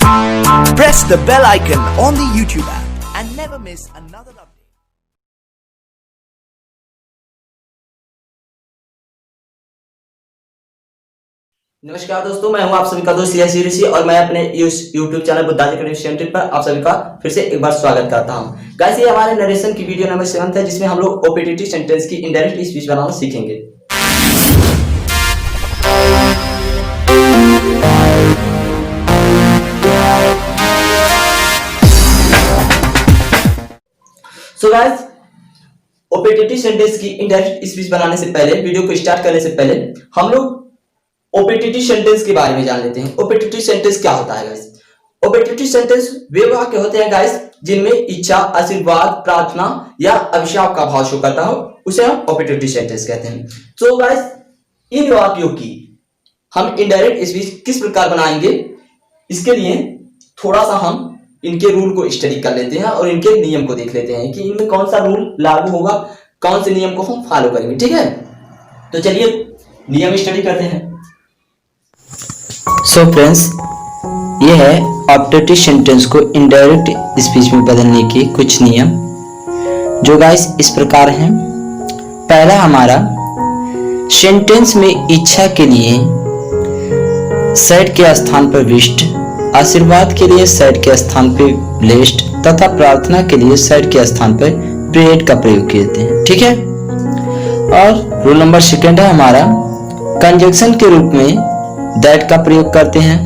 Press the bell icon on the YouTube app and never miss another update. नमस्कार दोस्तों, मैं हूं आप सभी का दोस्त सियासी ऋषि और मैं अपने YouTube चैनल बुद्धाजी क्रिएटिव सेंटर पर आप सभी का फिर से एक बार स्वागत करता हूं। गाइस, ये हमारे नरेशन की वीडियो नंबर 7 है जिसमें हम लोग ओपेटिटिव सेंटेंस की इनडायरेक्ट स्पीच बनाना सीखेंगे। सो गाइस, ओपेटिटिव सेंटेंस की इनडायरेक्ट स्पीच बनाने से पहले, वीडियो को स्टार्ट करने से पहले हम लोग ओपेटिटिव सेंटेंस के बारे में जान लेते हैं। ओपेटिटिव सेंटेंस क्या होता है गाइस? ओपेटिटिव सेंटेंस वे वाक्य होते हैं गाइस जिनमें इच्छा, आशीर्वाद, प्रार्थना या अभिशाप का भाव शो करता हो, उसे हम ओपेटिटिव सेंटेंस कहते हैं। तो गाइस, इन वाक्यों की हम इनडायरेक्ट स्पीच किस प्रकार बनाएंगे, इसके लिए थोड़ा सा हम इनके रूल को स्टडी कर लेते हैं और इनके नियम को देख लेते हैं कि इनमें कौन सा रूल लागू होगा, कौन से नियम को हम फॉलो करेंगे। ठीक है, तो चलिए नियम स्टडी करते हैं। सो फ्रेंड्स, ये है ऑपेटिटिव सेंटेंस को इनडायरेक्ट स्पीच में बदलने के कुछ नियम, जो गाइस इस प्रकार हैं। पहला हमारा, सेंटेंस में इच्छा के लिए सेड के स्थान पर विष्ट, आशीर्वाद के लिए सेड के स्थान पर ब्लेस्ड तथा प्रार्थना के लिए सेड के स्थान पर प्रेड का प्रयोग किए जाते हैं। ठीक है, और रूल नंबर 2 है हमारा, कंजंक्शन के रूप में दैट का प्रयोग करते हैं।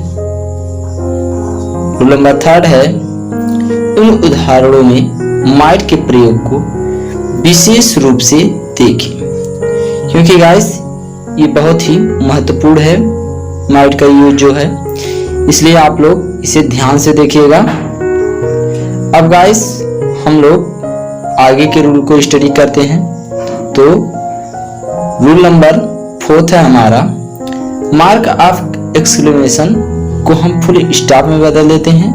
रूल नंबर 3 है, इन उदाहरणों में माइट के प्रयोग को विशेष रूप से देखें, क्योंकि गाइस ये बहुत ही महत्वपूर्ण है माइट का यूज जो है, इसलिए आप लोग इसे ध्यान से देखिएगा। अब गाइस हम लोग आगे के रूल को स्टडी करते हैं। तो रूल नंबर 4 है हमारा, मार्क ऑफ एक्सक्लेमेशन को हम फुल स्टॉप में बदल देते हैं।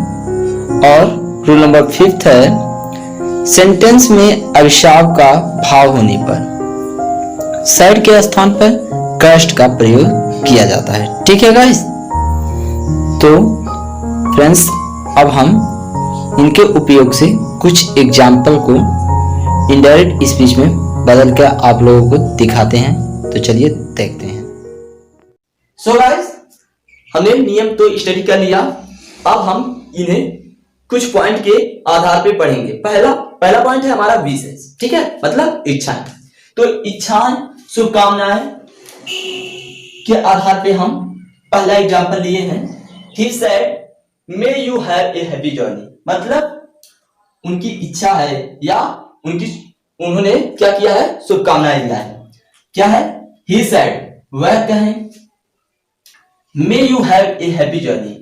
और रूल नंबर 5 है, सेंटेंस में अभिशाप का भाव होने पर साइड के स्थान पर क्रस्ट का प्रयोग किया जाता है। ठीक है गाइस, तो फ्रेंड्स अब हम इनके उपयोग से कुछ एग्जाम्पल को इनडायरेक्ट स्पीच में बदल कर आप लोगों को दिखाते हैं। तो चलिए देखते हैं। सो गाइस, हमने नियम तो स्टडी कर लिया, अब हम इन्हें कुछ पॉइंट के आधार पे पढ़ेंगे। पहला पॉइंट है हमारा विशेष। ठीक है, मतलब इच्छाएं। तो इच्छाएं, शुभकामनाएं के आधार पे हम पहला एग्जांपल लिए हैं। He said may you have a happy journey, मतलब उनकी इच्छा है या उन्होंने क्या किया है, शुभकामनाएं दिया है। क्या है? ही सेड, वह कहें may you have a happy journey,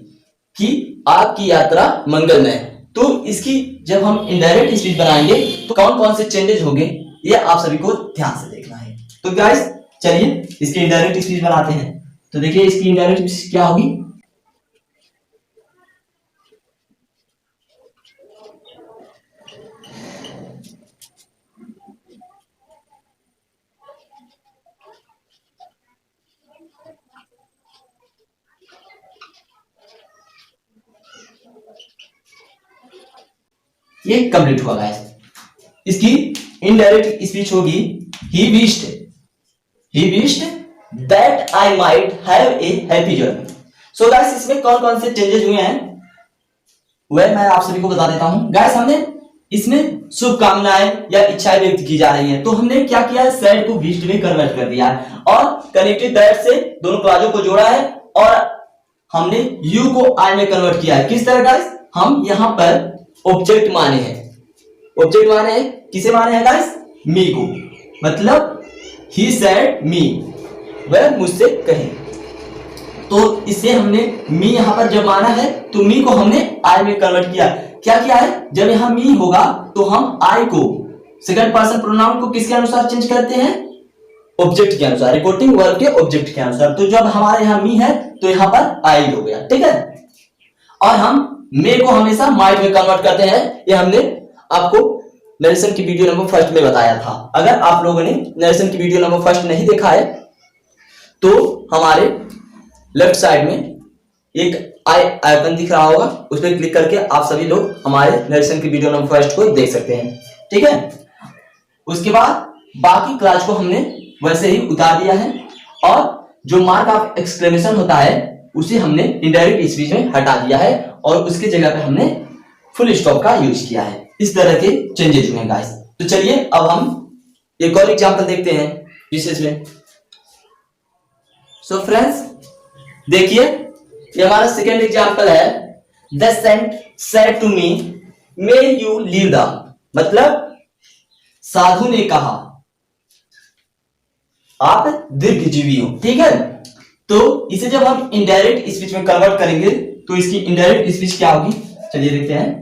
कि आपकी यात्रा मंगलमय। तो इसकी जब हम इनडायरेक्ट स्पीच बनाएंगे तो कौन कौन से चेंजेस होंगे, ये आप सभी को ध्यान से देखना है। तो गाइस चलिए इसकी इनडायरेक्ट स्पीच बनाते हैं। तो देखिए इसकी इनडायरेक्ट स्पीच क्या होगी। ये कंप्लीट हुआ गाइस। इसकी इनडायरेक्ट स्पीच होगी, he wished that I might have a happy journey। So guys इसमें कौन कौन से चेंजेस हुए हैं वह मैं आप सभी को बता देता हूं। गाइस हमने इसमें शुभकामनाएं या इच्छाएं व्यक्त की जा रही हैं, तो हमने क्या किया है, सैड को विश्ड में कन्वर्ट कर दिया है और कनेक्टेड दैट से दोनों क्लॉजों को जोड़ा है और हमने यू को आई में कन्वर्ट किया है। किस तरह गाइस, हम यहां पर ऑब्जेक्ट माने हैं। ऑब्जेक्ट माने हैं, किसे माने हैं गाइस? मी को, मतलब ही सेड मी, वह मुझसे कहे। तो इसे हमने मी यहां पर जब माना है तो मी को हमने आई में कन्वर्ट किया। क्या किया है, जब यहां मी होगा तो हम आई को सेकंड पर्सन प्रोनाउन को किसके अनुसार चेंज करते हैं, ऑब्जेक्ट के अनुसार, रिपोर्टिंग वर्ब के ऑब्जेक्ट के अनुसार। तो जब हमारे यहां मी है तो यहां पर आई हो गया। ठीक है, और हम मे को हमेशा माइट में कन्वर्ट करते हैं। ये हमने आपको नरेशन की वीडियो नंबर 1 में बताया था। अगर आप लोगों ने नरेशन की वीडियो नंबर 1 नहीं देखा है तो हमारे लेफ्ट साइड में एक आई आइकन दिख रहा होगा, उस पर क्लिक करके आप सभी लोग हमारे नरेशन की वीडियो नंबर फर्स्ट को देख सकते हैं। ठीक है, उसके बाद बाकी क्लास को हमने वैसे ही उतार दिया है और जो मार्क ऑफ एक्सक्लेमेशन होता है उसे हमने इनडायरेक्ट स्पीच में हटा दिया है और उसकी जगह पे हमने फुल स्टॉप का यूज किया है। इस तरह के चेंजेस हुए हैं गाइस। तो चलिए अब हम एक और एग्जांपल देखते हैं विशेष में। सो फ्रेंड्स देखिए, ये हमारा सेकेंड एग्जांपल है। The saint said to me may you leave the, मतलब साधु ने कहा आप दीर्घजीवी हो। ठीक है, तो इसे जब हम इनडायरेक्ट स्पीच में कन्वर्ट करेंगे तो इसकी इनडायरेक्ट स्पीच क्या होगी, चलिए देखते हैं।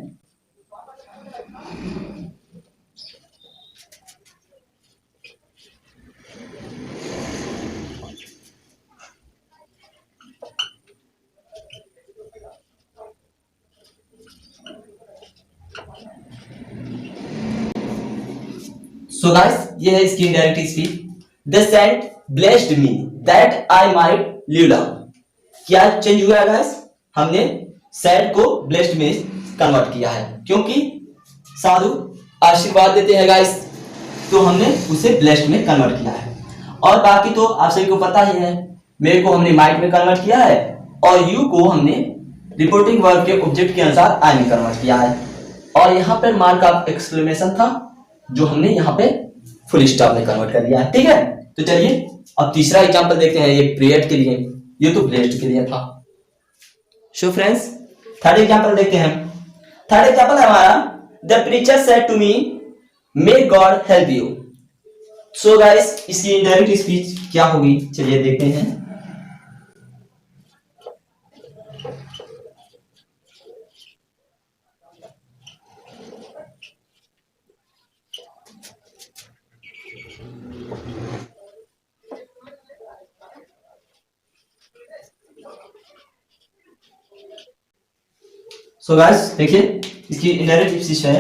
सो गाइस, ये है इसकी indirect speech. The saint blessed me that I might live long. क्या चेंज हुआ है गाइस, हमने सेंट को ब्लेस्ड में कन्वर्ट किया है, क्योंकि साधु आशीर्वाद देते हैं गाइस, तो हमने उसे ब्लेस्ड में कन्वर्ट किया है। और बाकी तो आप सभी को पता ही है, मेरे को हमने माइट में कन्वर्ट किया है और यू को हमने रिपोर्टिंग वर्ब के ऑब्जेक्ट के अनुसार आई में कन्वर्ट किया है। और यहाँ पर मार्क ऑफ एक्सक्लेमेशन था जो हमने यहाँ पे फुल स्टॉप में कन्वर्ट कर दिया है। ठीक है, तो चलिए अब तीसरा एग्जांपल देखते हैं। ये पीरियड के लिए, ये तो ब्लेस्ड के लिए था। सो फ्रेंड्स थर्ड एग्जांपल देखते हैं। थर्ड एग्जांपल है हमारा, the preacher said to me may God help you. So guys, इसकी इनडायरेक्ट स्पीच क्या होगी, चलिए देखते हैं। सो गाइस देखिए, इसकी इनडायरेक्ट स्पीच है,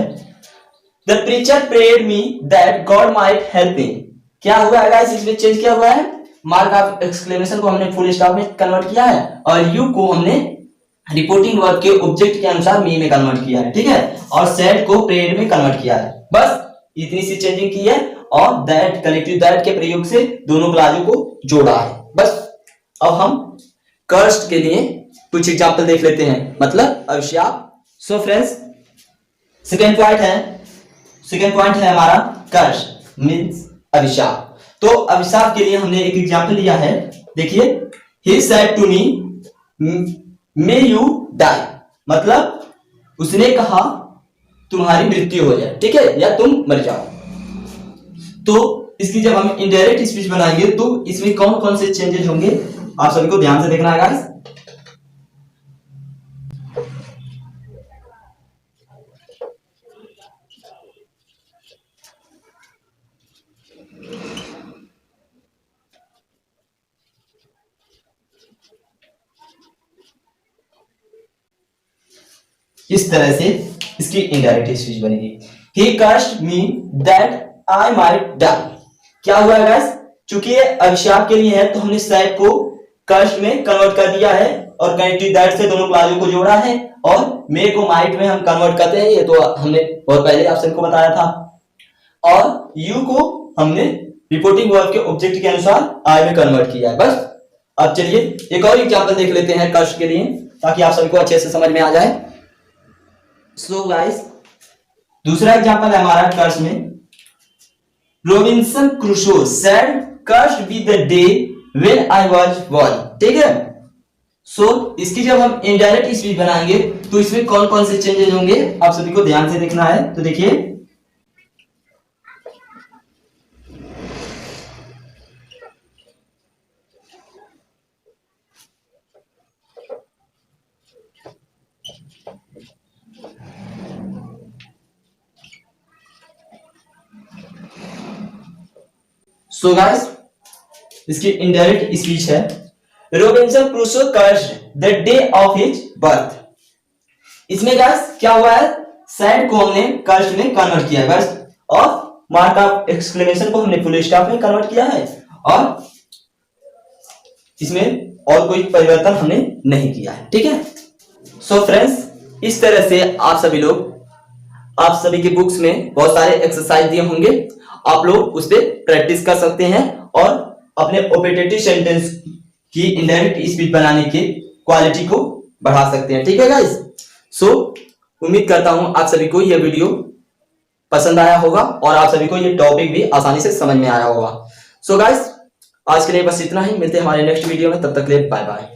the preacher prayed me that God might help me. क्या हुआ है गाइस, इसमें चेंज क्या हुआ है, मार्क ऑफ एक्सक्लेमेशन को हमने फुल स्टॉप में कन्वर्ट किया है और यू को हमने रिपोर्टिंग वर्ब के ऑब्जेक्ट के अनुसार मी में कन्वर्ट किया है। ठीक है, और सेड को प्रेड में कन्वर्ट किया है। बस इतनी सी चेंजिंग की है और दैट कनेक्टिव दैट के प्रयोग से दोनों क्लासों को जोड़ा है। बस अब हम कर्स्ट के लिए कुछ एग्जांपल देख लेते हैं, मतलब अभिशाप। सो फ्रेंड्स सेकेंड पॉइंट है हमारा कर्स मींस अभिशाप। तो अभिशाप के लिए हमने एक एग्जांपल लिया है। देखिए, he said to me may you die, मतलब उसने कहा तुम्हारी मृत्यु हो जाए। ठीक है, या तुम मर जाओ। तो इसकी जब हम इनडायरेक्ट स्पीच बनाएंगे तो इसमें कौन कौन से चेंजेस होंगे, आप सभी को ध्यान से देखना है गाइस। इस तरह से इसकी इनडायरेक्ट स्पीच बनेगी। He cursed me that I might die। क्या हुआ है गाइस, चूंकि ये अभिशाप के लिए है तो हमने सैड को कर्स में कन्वर्ट कर दिया है और कनेक्टिव दैट से दोनों क्लासों को जोड़ा है और मे को माइट में हम कन्वर्ट करते हैं, ये तो हमने बहुत पहले आप सबको बताया था। और यू को हमने रिपोर्टिंग वर्ब के ऑब्जेक्ट के अनुसार आई में कन्वर्ट किया है। बस अब चलिए एक और एग्जांपल देख लेते हैं कर्स के लिए, ताकि आप सभी को अच्छे से समझ में आ जाए। सो गाइस दूसरा एग्जांपल है हमारा कर्स में, Robinson Crusoe said cursed be the day when I was born. ठीक है, सो इसकी जब हम इनडायरेक्ट स्पीच बनाएंगे तो इसमें कौन कौन से चेंजेस होंगे आप सभी को ध्यान से देखना है। तो देखिए, सो गाइस इसकी इनडायरेक्ट स्पीच है, Robinson Crusoe cursed the day of his birth. इसमें गाइस क्या हुआ है, सैड को हमने कर्स्ड में कन्वर्ट किया है बस, और मार्क ऑफ एक्सक्लेमेशन को हमने फुल स्टॉप में कन्वर्ट किया है और इसमें और कोई परिवर्तन हमने नहीं किया है, ठीक है। सो फ्रेंड्स, इस तरह से आप सभी के बुक्स में बहुत सारे एक्सरसाइज दिए होंगे, आप लोग उस पर प्रैक्टिस कर सकते हैं और अपने ऑपरेटिव सेंटेंस की इनडायरेक्ट स्पीच बनाने की क्वालिटी को बढ़ा सकते हैं, ठीक है गाइस। सो उम्मीद करता हूं आप सभी को यह वीडियो पसंद आया होगा और आप सभी को यह टॉपिक भी आसानी से समझ में आया होगा। सो गाइस, आज के लिए बस इतना ही, मिलते हैं हमारे नेक्स्ट वीडियो में, तब तक के लिए बाय बाय।